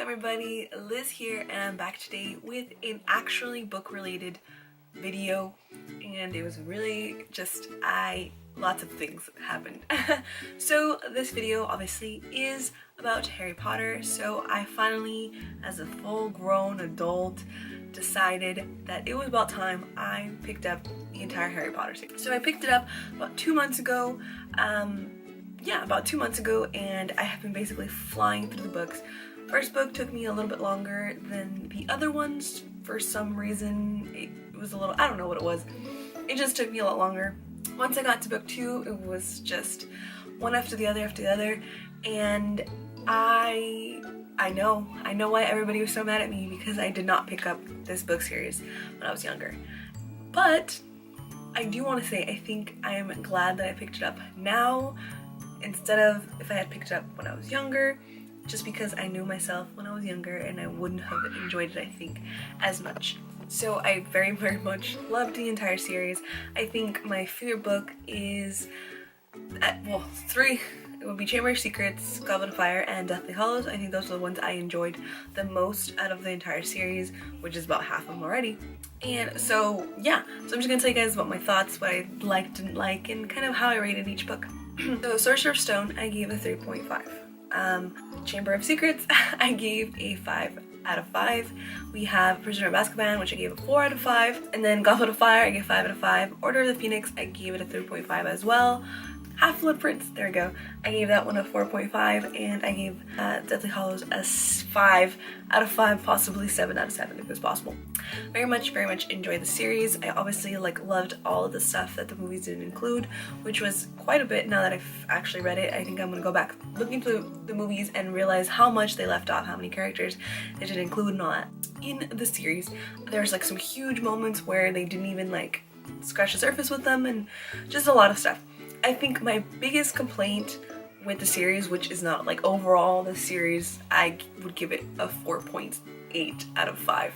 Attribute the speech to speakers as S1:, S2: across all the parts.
S1: everybody, Liz here, and I'm back today with an actually book-related video, and it was really just lots of things happened. So this video obviously is about Harry Potter, so I finally, as a full-grown adult, decided that it was about time I picked up the entire Harry Potter series. So I picked it up about 2 months ago, about 2 months ago, and I have been basically flying through the books. First book took me a little bit longer than the other ones. For some reason, it was a little, I don't know what it was. It just took me a lot longer. Once I got to book 2, it was just one after the other, and I know why everybody was so mad at me, because I did not pick up this book series when I was younger. But I do want to say I think I am glad that I picked it up now instead of if I had picked it up when I was younger, just because I knew myself when I was younger and I wouldn't have enjoyed it, I think, as much. So I very, very much loved the entire series. I think my favorite book is, well, 3. It would be Chamber of Secrets, Goblet of Fire, and Deathly Hallows. I think those are the ones I enjoyed the most out of the entire series, which is about half of them already. And so, yeah. So I'm just gonna tell you guys about my thoughts, what I liked, didn't like, and kind of how I rated each book. So Sorcerer's Stone, I gave a 3.5. Chamber of Secrets, I gave a 5 out of 5. We have Prisoner of Azkaban, which I gave a 4 out of 5. And then Goblet of Fire, I gave 5 out of 5. Order of the Phoenix, I gave it a 3.5 as well. Half-Blood Prince, there we go. I gave that one a 4.5, and I gave Deathly Hallows a 5 out of 5, possibly 7 out of 7 if it was possible. Very much enjoyed the series. I obviously loved all of the stuff that the movies didn't include, which was quite a bit. Now that I've actually read it, I think I'm gonna go back looking through the movies and realize how much they left off, how many characters they didn't include and all that. In the series, there's some huge moments where they didn't even scratch the surface with them, and just a lot of stuff. I think my biggest complaint with the series, which is not overall the series, I would give it a 4.8 out of 5.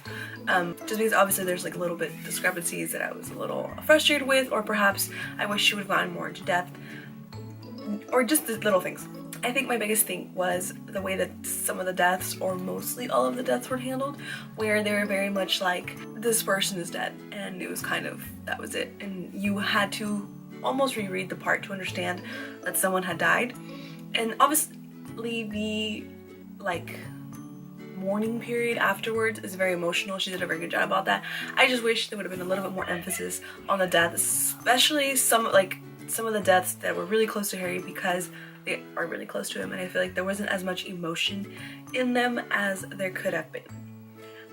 S1: Just because obviously there's little bit discrepancies that I was a little frustrated with, or perhaps I wish she would have gone more into depth, or just the little things. I think my biggest thing was the way that some of the deaths, or mostly all of the deaths, were handled, where they were very much this person is dead, and it was kind of, that was it, and you had to almost reread the part to understand that someone had died. And obviously the mourning period afterwards is very emotional. She did a very good job about that. I just wish there would have been a little bit more emphasis on the death, especially some of the deaths that were really close to Harry, because they are really close to him, and I feel like there wasn't as much emotion in them as there could have been.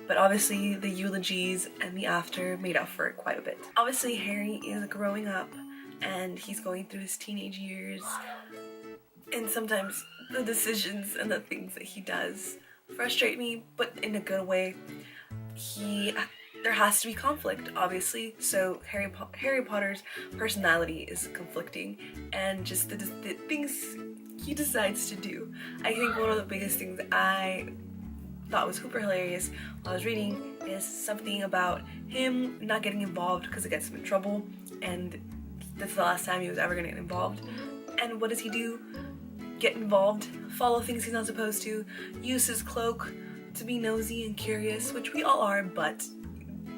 S1: But obviously the eulogies and the after made up for it quite a bit. Obviously Harry is growing up and he's going through his teenage years, and sometimes the decisions and the things that he does frustrate me, but in a good way. There has to be conflict, obviously, so Harry Potter's personality is conflicting, and just the things he decides to do. I think one of the biggest things I thought was super hilarious while I was reading is something about him not getting involved because it gets him in trouble, and that's the last time he was ever going to get involved. And what does he do? Get involved, follow things he's not supposed to, use his cloak to be nosy and curious, which we all are, but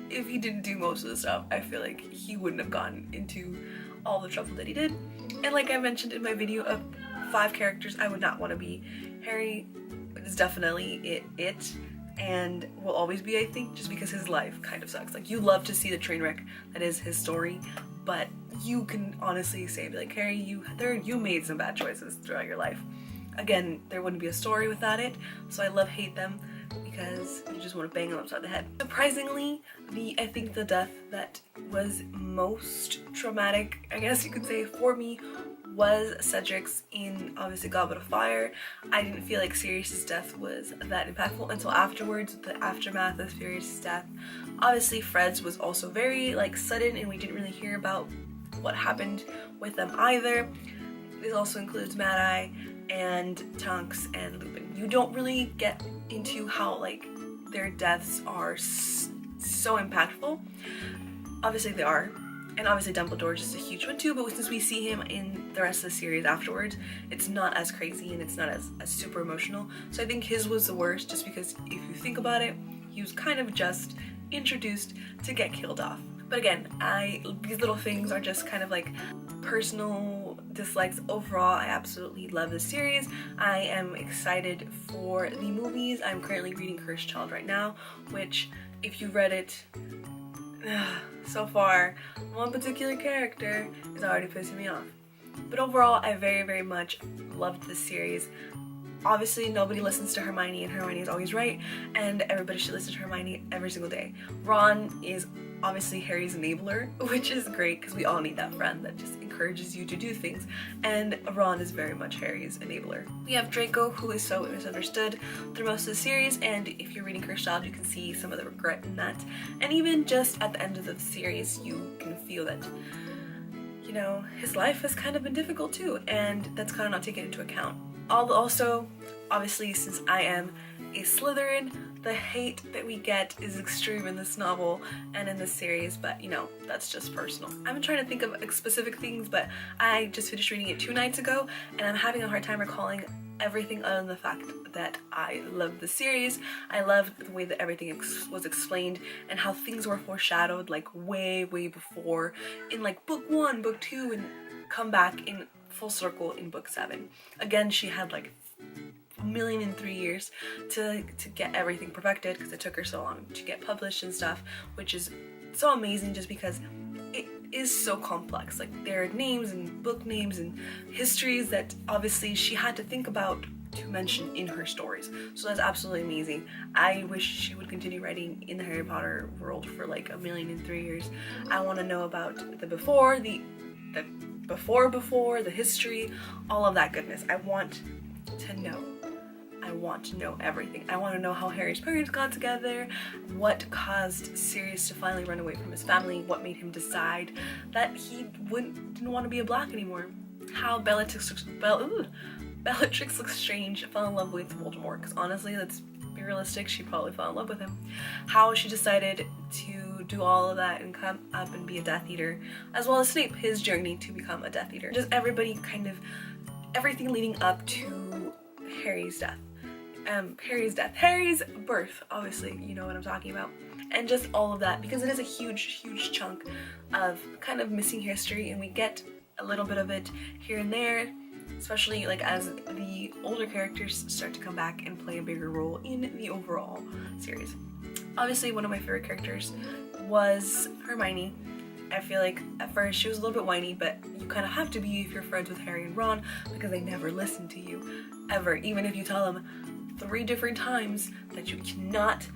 S1: if he didn't do most of the stuff, I feel like he wouldn't have gotten into all the trouble that he did. And like I mentioned in my video of 5 characters I would not want to be, Harry is definitely it, and will always be, I think, just because his life kind of sucks. You love to see the train wreck that is his story, but you can honestly say, Harry, you made some bad choices throughout your life. Again, there wouldn't be a story without it, so I hate them, because you just want to bang them upside the head. Surprisingly, I think the death that was most traumatic, I guess you could say, for me, was Cedric's in, obviously, Goblet of Fire. I didn't feel like Sirius's death was that impactful until afterwards, the aftermath of Sirius's death. Obviously, Fred's was also very sudden, and we didn't really hear about what happened with them either. This also includes Mad Eye and Tonks and Lupin. You don't really get into how their deaths are so impactful. Obviously they are, And obviously Dumbledore is just a huge one too, but since we see him in the rest of the series afterwards, it's not as crazy and it's not as super emotional. So I think his was the worst, just because if you think about it, he was kind of just introduced to get killed off. But again, these little things are just kind of like personal dislikes. Overall, I absolutely love this series. I am excited for the movies. I'm currently reading Cursed Child right now, which if you read it, so far, one particular character is already pissing me off. But overall, I very, very much loved this series. Obviously, nobody listens to Hermione, and Hermione is always right, and everybody should listen to Hermione every single day. Ron is obviously Harry's enabler, which is great because we all need that friend that just encourages you to do things, and Ron is very much Harry's enabler. We have Draco, who is so misunderstood through most of the series, and if you're reading Cursed Child, you can see some of the regret in that. And even just at the end of the series, you can feel that, you know, his life has kind of been difficult too, and that's kind of not taken into account. Also, obviously, since I am a Slytherin, the hate that we get is extreme in this novel and in this series, but you know, that's just personal. I'm trying to think of specific things, but I just finished reading it 2 nights ago, and I'm having a hard time recalling everything other than the fact that I love the series. I loved the way that everything was explained and how things were foreshadowed like way before in like book 1, book 2, and come back in full circle in book 7. Again, she had like 1,000,003 years to get everything perfected because it took her so long to get published and stuff, which is so amazing just because it is so complex. Like, there are names and book names and histories that obviously she had to think about to mention in her stories. So that's absolutely amazing. I wish she would continue writing in the Harry Potter world for like 1,000,003 years. I want to know about the before, the before, the history, all of that goodness. I want to know. I want to know everything. I want to know how Harry's parents got together, what caused Sirius to finally run away from his family, what made him decide that he didn't want to be a Black anymore, how Bellatrix Lestrange fell in love with Voldemort, because honestly, let's be realistic, she probably fell in love with him, how she decided to do all of that and come up and be a Death Eater, as well as Snape, his journey to become a Death Eater. Just everybody, kind of everything leading up to Harry's death. Harry's birth, obviously, you know what I'm talking about. And just all of that, because it is a huge chunk of kind of missing history, and we get a little bit of it here and there, especially like as the older characters start to come back and play a bigger role in the overall series. Obviously, one of my favorite characters was Hermione. I feel like at first she was a little bit whiny, but you kind of have to be if you're friends with Harry and Ron, because they never listen to you, ever. Even if you tell them 3 different times that you cannot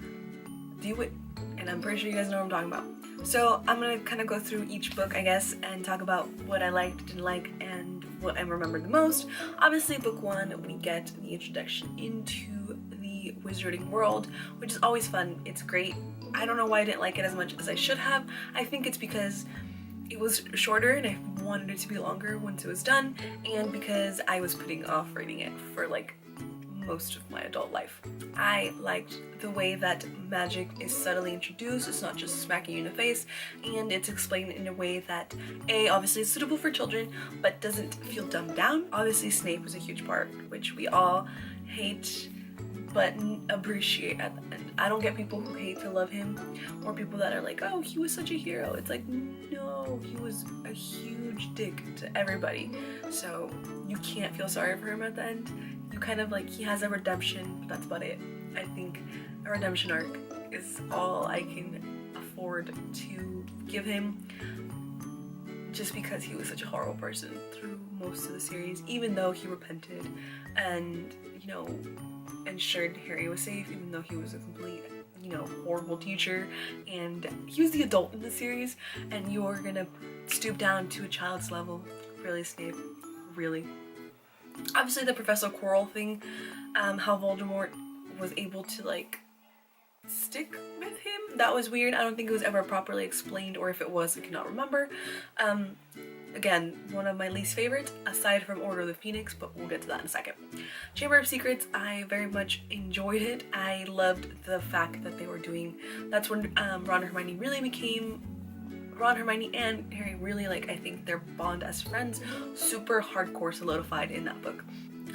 S1: do it. And I'm pretty sure you guys know what I'm talking about. So I'm gonna kind of go through each book, I guess, and talk about what I liked, didn't like, and what I remember the most. Obviously, book 1, we get the introduction into the wizarding world, which is always fun. It's great. I don't know why I didn't like it as much as I should have. I think it's because it was shorter and I wanted it to be longer once it was done, and because I was putting off reading it for like most of my adult life. I liked the way that magic is subtly introduced. It's not just smacking you in the face, and it's explained in a way that obviously is suitable for children, but doesn't feel dumbed down. Obviously Snape was a huge part, which we all hate but appreciate at the end. I don't get people who hate to love him, or people that are like, oh, he was such a hero. It's like, no, he was a huge dick to everybody. So you can't feel sorry for him at the end. You kind of like, he has a redemption, but that's about it. I think a redemption arc is all I can afford to give him, just because he was such a horrible person through most of the series, even though he repented and, you know, ensured Harry was safe, even though he was a complete, you know, horrible teacher, and he was the adult in the series, and you're gonna stoop down to a child's level. Really, Snape? Really? Obviously the Professor Quirrell thing, how Voldemort was able to like stick with him, that was weird. I don't think it was ever properly explained, or if it was, I cannot remember. Again, one of my least favorite, aside from Order of the Phoenix, but we'll get to that in a second. Chamber of Secrets, I very much enjoyed it. I loved the fact that they were doing, that's when Ron and Hermione really became Ron, Hermione, and Harry really, like, I think their bond as friends super hardcore solidified in that book.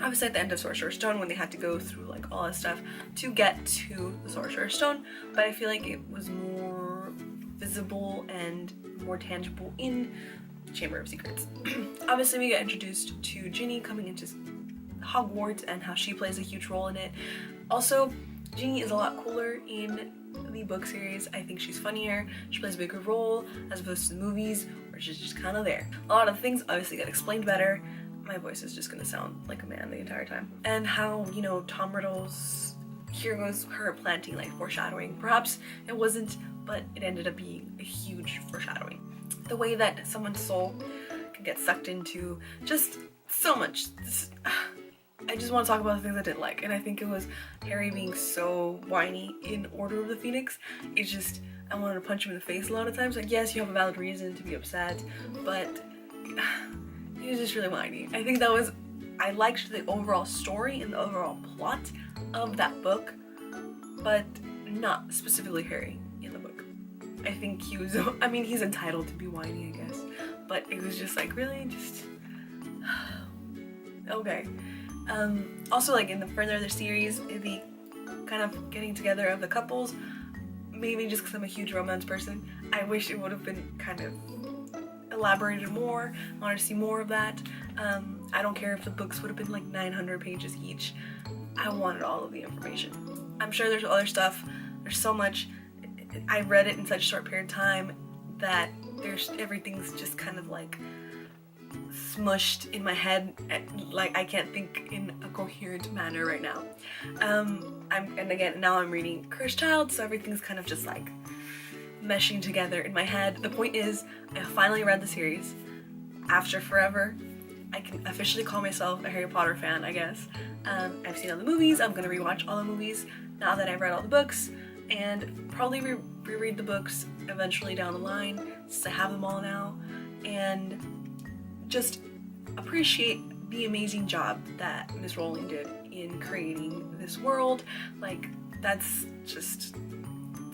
S1: Obviously at the end of Sorcerer's Stone, when they had to go through like all that stuff to get to the Sorcerer's Stone, but I feel like it was more visible and more tangible in Chamber of Secrets. Obviously we get introduced to Ginny coming into Hogwarts and how she plays a huge role in it. Also, Ginny is a lot cooler in the book series. I think she's funnier, she plays a bigger role as opposed to the movies where she's just kind of there. A lot of things obviously get explained better. My voice is just gonna sound like a man the entire time. And how, you know, Tom Riddle's, here goes her planting like foreshadowing. Perhaps it wasn't, but it ended up being a huge foreshadowing. The way that someone's soul can get sucked into just so much. I just want to talk about the things I didn't like, and I think it was Harry being so whiny in Order of the Phoenix. It's just, I wanted to punch him in the face a lot of times. Like, yes, you have a valid reason to be upset, but he was just really whiny. I think that was, I liked the overall story and the overall plot of that book, but not specifically Harry in the book. I think he was, I mean, he's entitled to be whiny, I guess, but it was just like, really? Just, okay. Also, like, in the further of the series, the kind of getting together of the couples, maybe just because I'm a huge romance person, I wish it would have been kind of elaborated more. I wanted to see more of that. I don't care if the books would have been like 900 pages each. I wanted all of the information. I'm sure there's other stuff. There's so much. I read it in such a short period of time that everything's just kind of like smushed in my head, like I can't think in a coherent manner right now. And again, now I'm reading Cursed Child, so everything's kind of just like meshing together in my head. The point is, I finally read the series after forever. I can officially call myself a Harry Potter fan, I guess. I've seen all the movies. I'm gonna rewatch all the movies now that I've read all the books, and probably reread the books eventually down the line since I have them all now, and just appreciate the amazing job that Miss Rowling did in creating this world. Like, that's just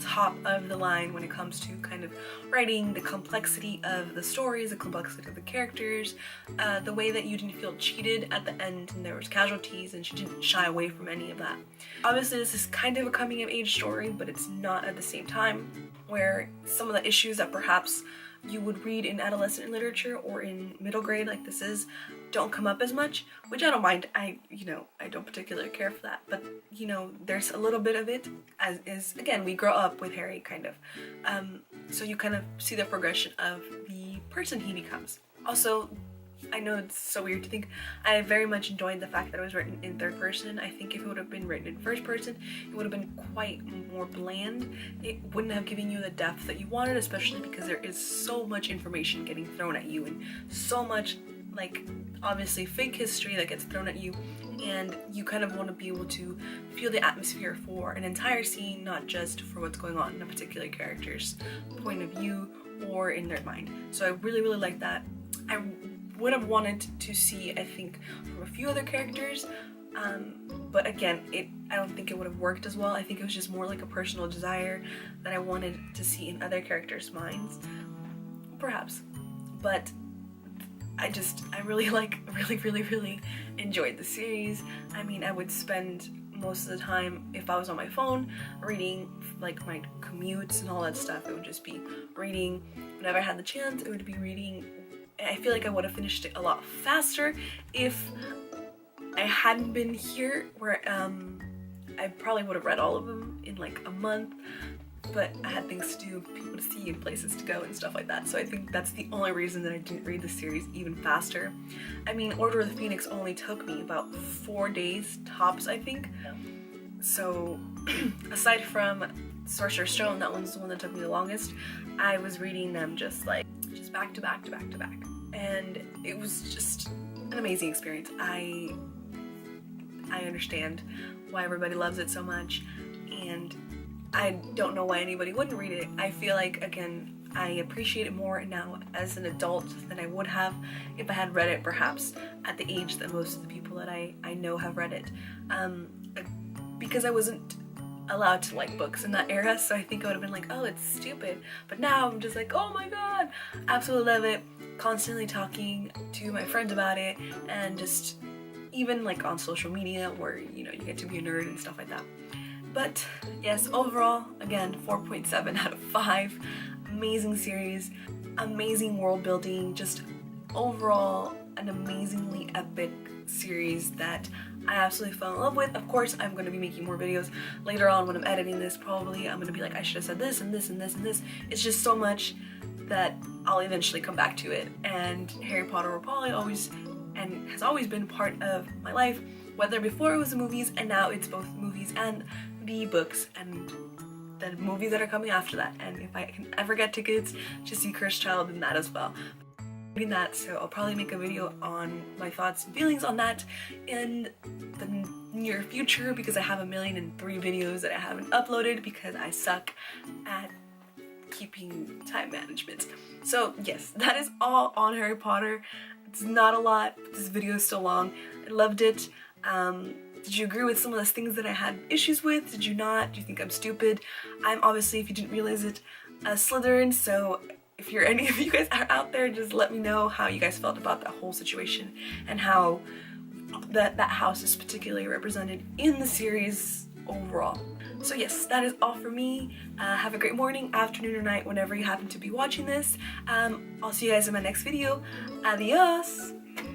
S1: top of the line when it comes to kind of writing, the complexity of the stories, the complexity of the characters, the way that you didn't feel cheated at the end and there was casualties and she didn't shy away from any of that. Obviously this is kind of a coming of age story, but it's not at the same time, where some of the issues that perhaps you would read in adolescent literature or in middle grade like this is don't come up as much, which I don't mind. I don't particularly care for that, but you know, there's a little bit of it, as is, again, we grow up with Harry kind of, so you kind of see the progression of the person he becomes. Also, I know it's so weird to think, I very much enjoyed the fact that it was written in third person. I think if it would have been written in first person, it would have been quite more bland. It wouldn't have given you the depth that you wanted, especially because there is so much information getting thrown at you and so much, like, obviously fake history that gets thrown at you, and you kind of want to be able to feel the atmosphere for an entire scene, not just for what's going on in a particular character's point of view or in their mind. So I really, really like that. I would have wanted to see, I think, from a few other characters, but again, I don't think it would have worked as well. I think it was just more like a personal desire that I wanted to see in other characters' minds, perhaps. But I really enjoyed the series. I mean, I would spend most of the time, if I was on my phone, reading, like my commutes and all that stuff. It would just be reading. Whenever I had the chance, it would be reading. I feel like I would have finished it a lot faster if I hadn't been here, where I probably would have read all of them in like a month, but I had things to do, people to see, and places to go and stuff like that. So I think that's the only reason that I didn't read the series even faster. I mean, Order of the Phoenix only took me about 4 days tops, I think. So aside from Sorcerer's Stone, that one's the one that took me the longest, I was reading them just back to back to back to back. And it was just an amazing experience. I understand why everybody loves it so much, and I don't know why anybody wouldn't read it. I feel like, again, I appreciate it more now as an adult than I would have if I had read it perhaps at the age that most of the people that I know have read it. Because I wasn't allowed to like books in that era, so I think I would have been like, oh, it's stupid. But now I'm just like, oh my god, absolutely love it. Constantly talking to my friends about it, and just even like on social media where, you know, you get to be a nerd and stuff like that. But yes, overall, again, 4.7 out of 5. Amazing series, amazing world building, just overall an amazingly epic series that I absolutely fell in love with. Of course, I'm going to be making more videos later on when I'm editing this. Probably I'm going to be like, I should have said this and this and this and this. It's just so much that I'll eventually come back to it. And Harry Potter will probably always and has always been part of my life, whether before it was the movies and now it's both movies and the books and the movies that are coming after that. And if I can ever get tickets to see Cursed Child, then that as well. Doing that, so I'll probably make a video on my thoughts and feelings on that in the near future, because I have 1,000,003 videos that I haven't uploaded because I suck at keeping time management. So yes, that is all on Harry Potter. It's not a lot, but this video is still long. I loved it. Did you agree with some of those things that I had issues with? Did you not? Do you think I'm stupid? I'm obviously, if you didn't realize it, a Slytherin, so if you're any of you guys are out there, just let me know how you guys felt about that whole situation and how that house is particularly represented in the series overall. So yes, that is all for me. Have a great morning, afternoon, or night whenever you happen to be watching this. I'll see you guys in my next video. Adios!